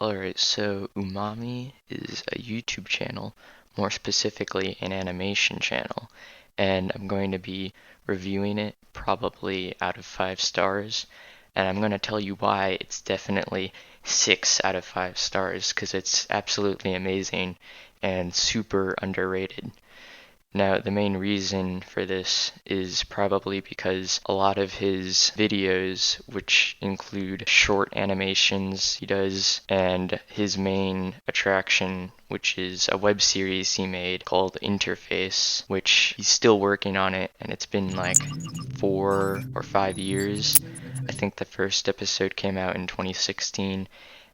Alright, so Umami is a YouTube channel, more specifically an animation channel, and I'm going to be reviewing it probably out of 5 stars, and I'm going to tell you why it's definitely 6 out of 5 stars, because it's absolutely amazing and super underrated. Now, the main reason for this is probably because a lot of his videos, which include short animations he does, and his main attraction, which is a web series he made called Interface, which he's still working on it, and it's been like 4 or 5 years. I think the first episode came out in 2016,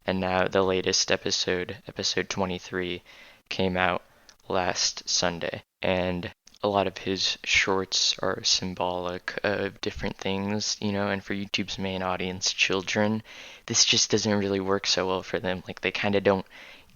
and now the latest episode, episode 23, came out last Sunday. And a lot of his shorts are symbolic of different things, and for YouTube's main audience, children, this just doesn't really work so well for them. Like, they kind of don't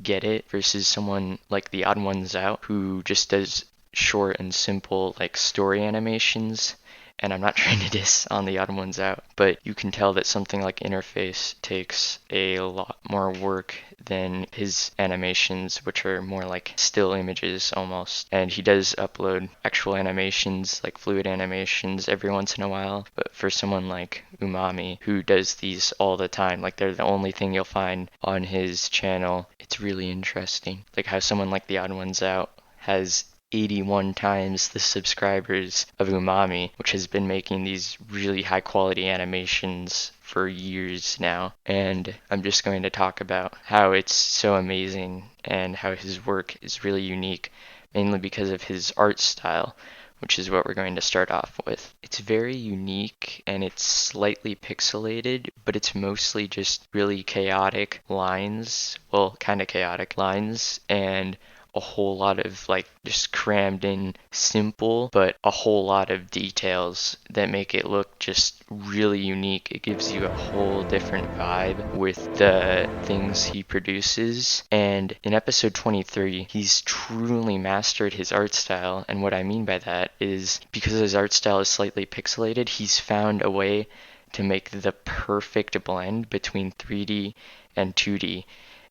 get it versus someone like The Odd Ones Out who just does short and simple, like, story animations. And I'm not trying to diss on The Odd Ones Out, but you can tell that something like Interface takes a lot more work than his animations, which are more like still images almost. And he does upload actual animations, like fluid animations, every once in a while. But for someone like Umami, who does these all the time, like they're the only thing you'll find on his channel, it's really interesting. Like how someone like The Odd Ones Out has 81 times the subscribers of Umami, which has been making these really high quality animations for years now. And I'm just going to talk about how it's so amazing and how his work is really unique, mainly because of his art style, which is what we're going to start off with. It's very unique and it's slightly pixelated, but it's mostly just really chaotic lines, well, kind of chaotic lines, and a whole lot of like just crammed in simple but a whole lot of details that make it look just really unique. It gives you a whole different vibe with the things he produces. And in episode 23, he's truly mastered his art style. And what I mean by that is because his art style is slightly pixelated, he's found a way to make the perfect blend between 3D and 2D.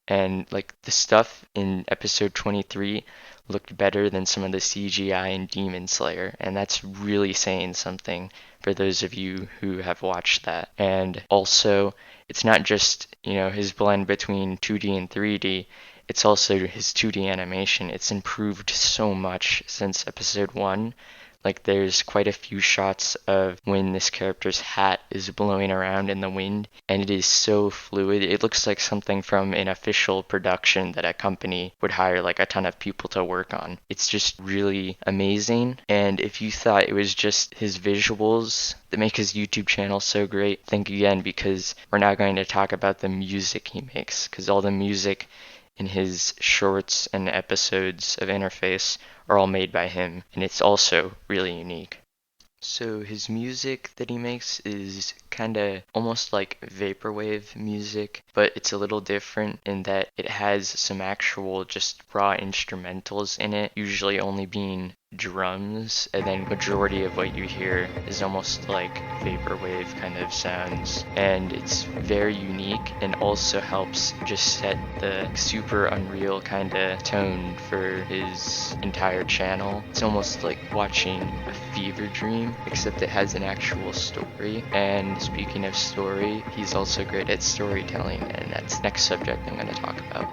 And like the stuff in episode 23 looked better than some of the CGI in Demon Slayer, and that's really saying something for those of you who have watched that. And also, it's not just, his blend between 2D and 3D, it's also his 2D animation. It's improved so much since episode 1. Like there's quite a few shots of when this character's hat is blowing around in the wind, and it is so fluid. It looks like something from an official production that a company would hire like a ton of people to work on. It's just really amazing. And if you thought it was just his visuals that make his YouTube channel so great, think again, because we're now going to talk about the music he makes, because all the music in his shorts and episodes of Interface are all made by him, and it's also really unique. So his music that he makes is kinda almost like vaporwave music, but it's a little different in that it has some actual just raw instrumentals in it, usually only being drums, and then majority of what you hear is almost like vaporwave kind of sounds. And it's very unique and also helps just set the super unreal kind of tone for his entire channel. It's almost like watching a fever dream, except it has an actual story. And speaking of story, he's also great at storytelling, and that's the next subject I'm going to talk about.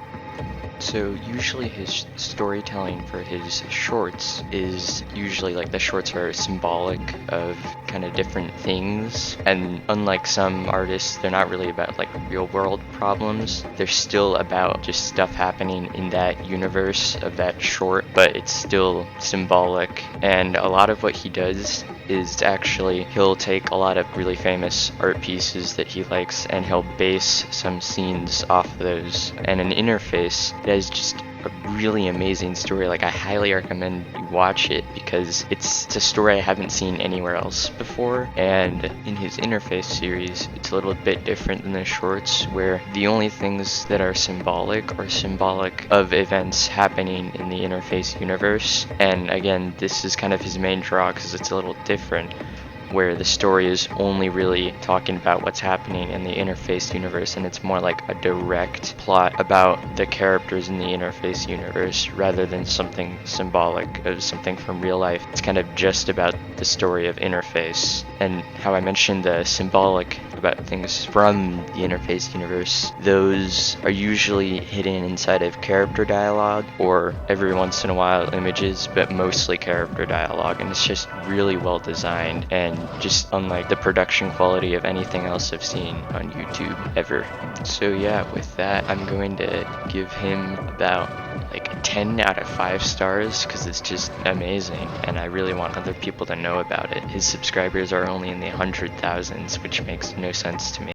So usually his storytelling for his shorts is usually like the shorts are symbolic of kind of different things, and unlike some artists, they're not really about like real world problems. They're still about just stuff happening in that universe of that short, but it's still symbolic. And a lot of what he does is actually he'll take a lot of really famous art pieces that he likes and he'll base some scenes off of those. And an Interface that is just a really amazing story. Like, I highly recommend you watch it because it's a story I haven't seen anywhere else before. And in his Interface series, it's a little bit different than the shorts, where the only things that are symbolic of events happening in the Interface universe. And again, this is kind of his main draw because it's a little different. where the story is only really talking about what's happening in the Interface universe, and it's more like a direct plot about the characters in the Interface universe rather than something symbolic of something from real life. It's kind of just about the story of Interface, and how I mentioned the symbolic about things from the Interface universe. Those are usually hidden inside of character dialogue, or every once in a while images, but mostly character dialogue, and it's just really well designed and just unlike the production quality of anything else I've seen on YouTube ever. So yeah, with that, I'm going to give him about like 10 out of 5 stars because it's just amazing, and I really want other people to know about it. His subscribers are only in the 100,000s, which makes no sense to me.